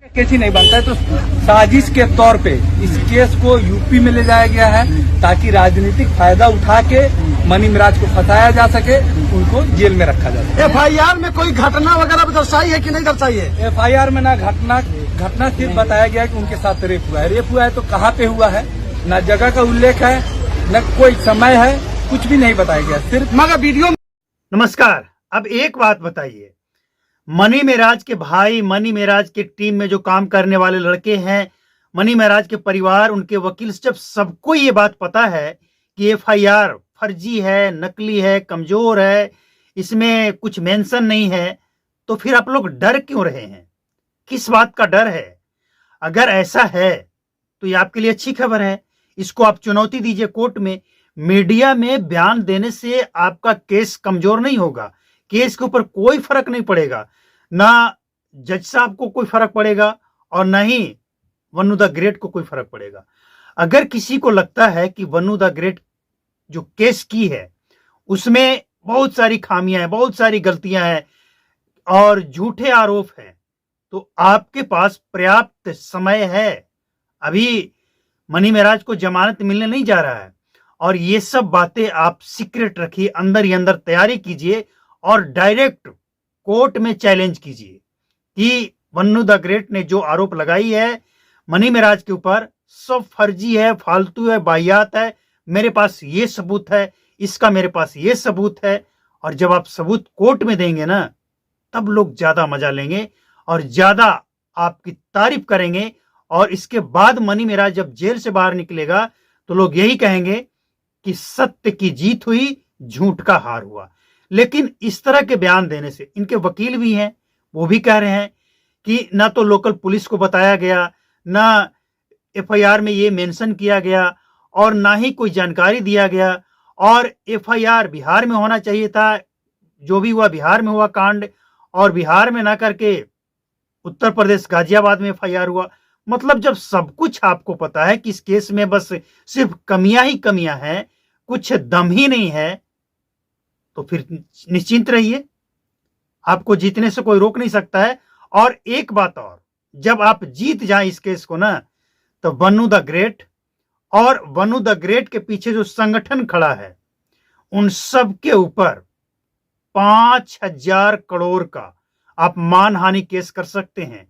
Case ही नहीं बनता है तो साजिश के तौर पे इस केस को यूपी में ले जाया गया है ताकि राजनीतिक फायदा उठा के मनी मिराज को फंसाया जा सके, उनको जेल में रखा जा सके। एफआईआर में कोई घटना वगैरह दर्शाई है कि नहीं दर्शाई है? एफआईआर में ना घटना सिर्फ बताया गया है कि उनके साथ रेप हुआ है। रेप हुआ है तो कहाँ पे हुआ है, न जगह का उल्लेख है, न कोई समय है, कुछ भी नहीं बताया गया, सिर्फ मगर वीडियो। नमस्कार, अब एक बात बताइए, मनी मेराज के भाई, मनी मेराज के टीम में जो काम करने वाले लड़के हैं, मनी मेराज के परिवार, उनके वकील, जब सबको ये बात पता है कि एफआईआर फर्जी है, नकली है, कमजोर है, इसमें कुछ मेंशन नहीं है, तो फिर आप लोग डर क्यों रहे हैं? किस बात का डर है? अगर ऐसा है तो ये आपके लिए अच्छी खबर है। इसको आप चुनौती दीजिए कोर्ट में। मीडिया में बयान देने से आपका केस कमजोर नहीं होगा, केस के ऊपर कोई फर्क नहीं पड़ेगा, ना जज साहब को कोई फर्क पड़ेगा और ना ही वन्नू द ग्रेट को कोई फर्क पड़ेगा। अगर किसी को लगता है कि वन्नू द ग्रेट जो केस की है उसमें बहुत सारी खामियां हैं, बहुत सारी गलतियां हैं और झूठे आरोप हैं, तो आपके पास पर्याप्त समय है। अभी मनी मेराज को जमानत मिलने नहीं जा रहा है और ये सब बातें आप सीक्रेट रखिए, अंदर ही अंदर तैयारी कीजिए और डायरेक्ट कोर्ट में चैलेंज कीजिए कि वन्नू द ग्रेट ने जो आरोप लगाई है मनी मेराज के ऊपर सब फर्जी है, फालतू है, वाहियात है। मेरे पास ये सबूत है, इसका मेरे पास ये सबूत है। और जब आप सबूत कोर्ट में देंगे ना, तब लोग ज्यादा मजा लेंगे और ज्यादा आपकी तारीफ करेंगे। और इसके बाद मनी मेराज जब जेल से बाहर निकलेगा तो लोग यही कहेंगे कि सत्य की जीत हुई, झूठ का हार हुआ। लेकिन इस तरह के बयान देने से, इनके वकील भी हैं, वो भी कह रहे हैं कि ना तो लोकल पुलिस को बताया गया, ना एफआईआर में ये मेंशन किया गया और ना ही कोई जानकारी दिया गया। और एफआईआर बिहार में होना चाहिए था, जो भी हुआ बिहार में हुआ कांड, और बिहार में ना करके उत्तर प्रदेश गाजियाबाद में एफआईआर हुआ। मतलब जब सब कुछ आपको पता है कि इस केस में बस सिर्फ कमियां ही कमियां हैं, कुछ दम ही नहीं है, तो फिर निश्चिंत रहिए, आपको जीतने से कोई रोक नहीं सकता है। और एक बात और, जब आप जीत जाए इस केस को ना, तो वन्नू द ग्रेट और वन्नू द ग्रेट के पीछे जो संगठन खड़ा है, उन सब के ऊपर 5,000 करोड़ का आप मानहानि केस कर सकते हैं।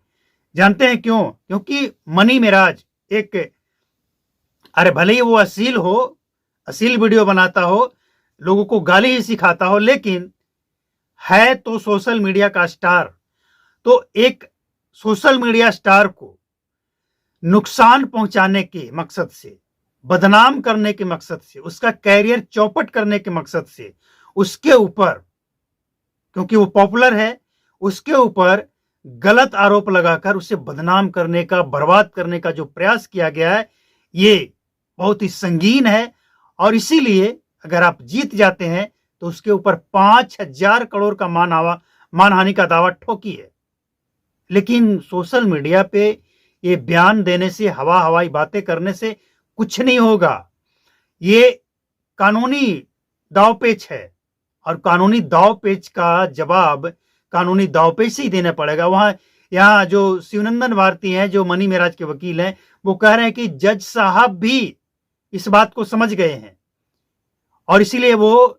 जानते हैं क्यों? क्योंकि मनी मेराज एक, अरे भले ही वो अश्लील हो, अश्लील वीडियो बनाता हो, लोगों को गाली ही सिखाता हो, लेकिन है तो सोशल मीडिया का स्टार। तो एक सोशल मीडिया स्टार को नुकसान पहुंचाने के मकसद से, बदनाम करने के मकसद से, उसका कैरियर चौपट करने के मकसद से, उसके ऊपर, क्योंकि वो पॉपुलर है, उसके ऊपर गलत आरोप लगाकर उसे बदनाम करने का, बर्बाद करने का जो प्रयास किया गया है, ये बहुत ही संगीन है। और इसीलिए अगर आप जीत जाते हैं तो उसके ऊपर 5,000 करोड़ का मानहानि का दावा ठोकी है। लेकिन सोशल मीडिया पे ये बयान देने से, हवाई बातें करने से कुछ नहीं होगा। ये कानूनी दावपेच है और कानूनी दावपेच का जवाब कानूनी दावपेच से ही देना पड़ेगा। यहाँ जो शिवनंदन भारती हैं, जो मनी मेराज के वकील हैं, वो कह रहे हैं कि जज साहब भी इस बात को समझ गए हैं और इसीलिए वो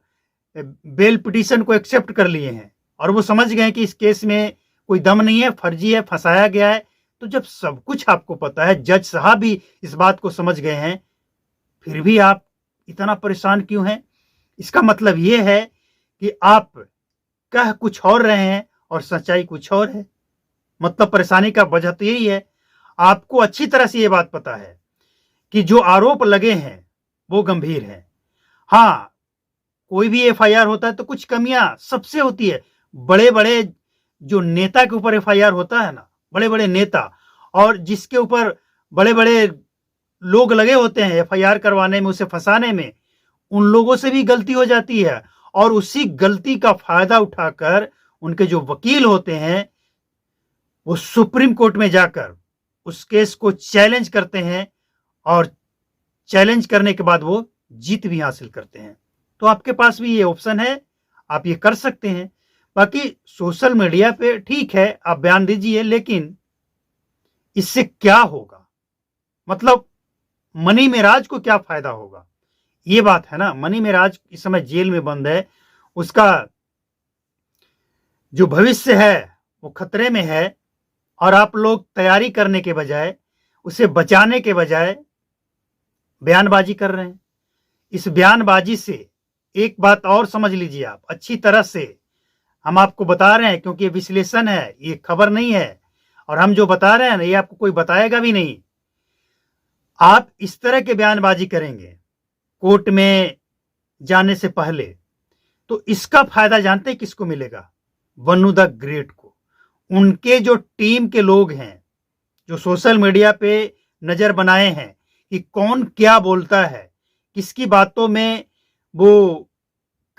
बेल पिटीशन को एक्सेप्ट कर लिए हैं और वो समझ गए हैं कि इस केस में कोई दम नहीं है, फर्जी है, फंसाया गया है। तो जब सब कुछ आपको पता है, जज साहब भी इस बात को समझ गए हैं, फिर भी आप इतना परेशान क्यों हैं? इसका मतलब यह है कि आप कह कुछ और रहे हैं और सच्चाई कुछ और है। मतलब परेशानी का वजह तो यही है, आपको अच्छी तरह से यह बात पता है कि जो आरोप लगे हैं वो गंभीर है। हाँ, कोई भी एफआईआर होता है तो कुछ कमियां सबसे होती है। बड़े बड़े जो नेता के ऊपर एफआईआर होता है ना, बड़े बड़े नेता, और जिसके ऊपर बड़े बड़े लोग लगे होते हैं एफआईआर करवाने में, उसे फंसाने में, उन लोगों से भी गलती हो जाती है। और उसी गलती का फायदा उठाकर उनके जो वकील होते हैं वो सुप्रीम कोर्ट में जाकर उस केस को चैलेंज करते हैं और चैलेंज करने के बाद वो जीत भी हासिल करते हैं। तो आपके पास भी ये ऑप्शन है, आप ये कर सकते हैं। बाकी सोशल मीडिया पे ठीक है आप बयान दीजिए, लेकिन इससे क्या होगा, मतलब मनी मेराज को क्या फायदा होगा, ये बात है ना। मनी मेराज इस समय जेल में बंद है, उसका जो भविष्य है वो खतरे में है, और आप लोग तैयारी करने के बजाय, उसे बचाने के बजाय बयानबाजी कर रहे हैं। इस बयानबाजी से एक बात और समझ लीजिए आप अच्छी तरह से, हम आपको बता रहे हैं क्योंकि ये विश्लेषण है, ये खबर नहीं है, और हम जो बता रहे हैं ना ये आपको कोई बताएगा भी नहीं। आप इस तरह के बयानबाजी करेंगे कोर्ट में जाने से पहले, तो इसका फायदा जानते हैं किसको मिलेगा? वन्नू द ग्रेट को। उनके जो टीम के लोग हैं, जो सोशल मीडिया पे नजर बनाए हैं कि कौन क्या बोलता है, किसकी बातों में वो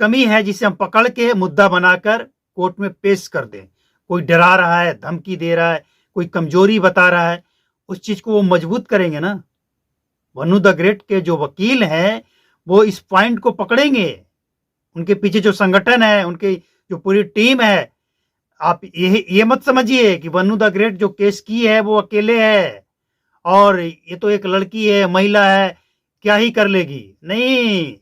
कमी है जिसे हम पकड़ के मुद्दा बनाकर कोर्ट में पेश कर दें। कोई डरा रहा है, धमकी दे रहा है, कोई कमजोरी बता रहा है, उस चीज को वो मजबूत करेंगे ना। वन्नू द ग्रेट के जो वकील हैं वो इस पॉइंट को पकड़ेंगे। उनके पीछे जो संगठन है, उनकी जो पूरी टीम है, आप ये मत समझिए कि वन्नू द ग्रेट जो केस की है वो अकेले है और ये तो एक लड़की है, महिला है, क्या ही कर लेगी। नहीं,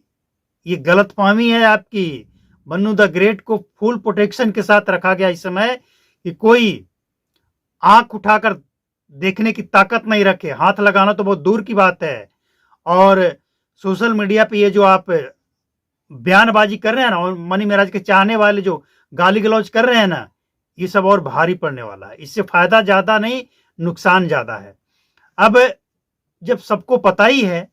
ये गलतफहमी है आपकी। वन्नू द ग्रेट को फुल प्रोटेक्शन के साथ रखा गया इस समय कि कोई आंख उठाकर देखने की ताकत नहीं रखे, हाथ लगाना तो बहुत दूर की बात है। और सोशल मीडिया पे ये जो आप बयानबाजी कर रहे हैं ना, और मनी मेराज के चाहने वाले जो गाली गलौज कर रहे हैं ना, ये सब और भारी पड़ने वाला है। इससे फायदा ज्यादा नहीं, नुकसान ज्यादा है। अब जब सबको पता ही है,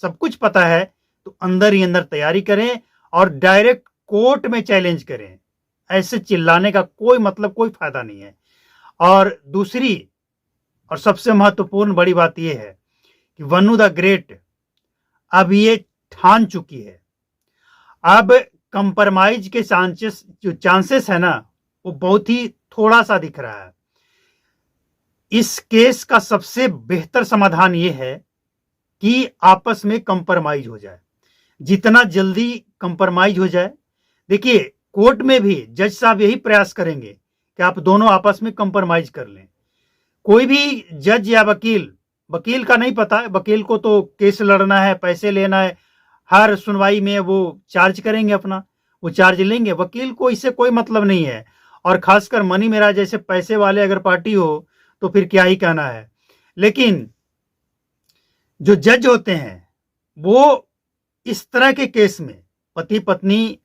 सब कुछ पता है, तो अंदर ही अंदर तैयारी करें और डायरेक्ट कोर्ट में चैलेंज करें। ऐसे चिल्लाने का कोई मतलब, कोई फायदा नहीं है। और दूसरी और सबसे महत्वपूर्ण बड़ी बात यह है कि वन्नू द ग्रेट अब ये ठान चुकी है। अब कंप्रोमाइज के चांसेस है ना, वो बहुत ही थोड़ा सा दिख रहा है। इस केस का सबसे बेहतर समाधान ये है कि आपस में कंप्रोमाइज हो जाए, जितना जल्दी कंप्रोमाइज हो जाए। देखिए, कोर्ट में भी जज साहब यही प्रयास करेंगे कि आप दोनों आपस में कंप्रोमाइज कर लें। कोई भी जज या वकील का नहीं पता है, वकील को तो केस लड़ना है, पैसे लेना है, हर सुनवाई में वो चार्ज करेंगे अपना, वो चार्ज लेंगे। वकील को इससे कोई मतलब नहीं है। और खासकर मनी मेराज जैसे पैसे वाले अगर पार्टी हो तो फिर क्या ही कहना है। लेकिन जो जज होते हैं वो इस तरह के केस में, पति पत्नी,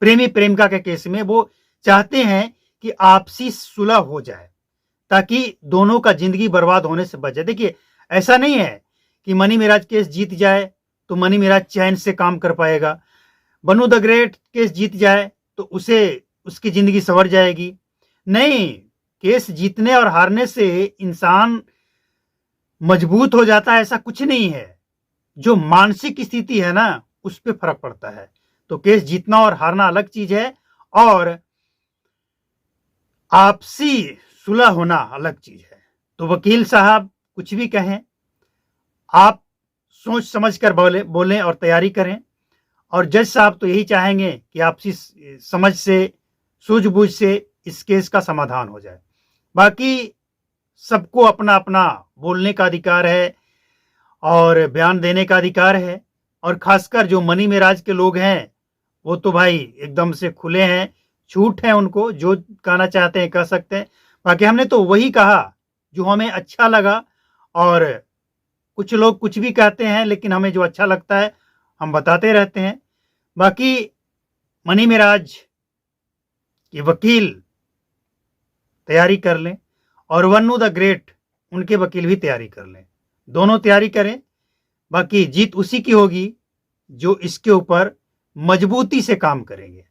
प्रेमी प्रेमिका के केस में, वो चाहते हैं कि आपसी सुलह हो जाए ताकि दोनों का जिंदगी बर्बाद होने से बचे। देखिए, ऐसा नहीं है कि मनी मेराज केस जीत जाए तो मनी मेराज चैन से काम कर पाएगा, वन्नू द ग्रेट केस जीत जाए तो उसे उसकी जिंदगी संवर जाएगी। नहीं, केस जीतने और हारने से इंसान मजबूत हो जाता है, ऐसा कुछ नहीं है। जो मानसिक स्थिति है ना, उस पर फर्क पड़ता है। तो केस जीतना और हारना अलग चीज है, और आपसी सुलह होना अलग चीज है। तो वकील साहब कुछ भी कहें, आप सोच समझ कर बोलें और तैयारी करें। और जज साहब तो यही चाहेंगे कि आपसी समझ से, सूझबूझ से इस केस का समाधान हो जाए। बाकी सबको अपना अपना बोलने का अधिकार है और बयान देने का अधिकार है। और खासकर जो मनी मेराज के लोग हैं वो तो भाई एकदम से खुले हैं, छूट है उनको, जो कहना चाहते हैं कह सकते हैं। बाकी हमने तो वही कहा जो हमें अच्छा लगा, और कुछ लोग कुछ भी कहते हैं, लेकिन हमें जो अच्छा लगता है हम बताते रहते हैं। बाकी मनी मेराज के वकील तैयारी कर लें और वन्नू द ग्रेट उनके वकील भी तैयारी कर लें, दोनों तैयारी करें। बाकी जीत उसी की होगी जो इसके ऊपर मजबूती से काम करेंगे।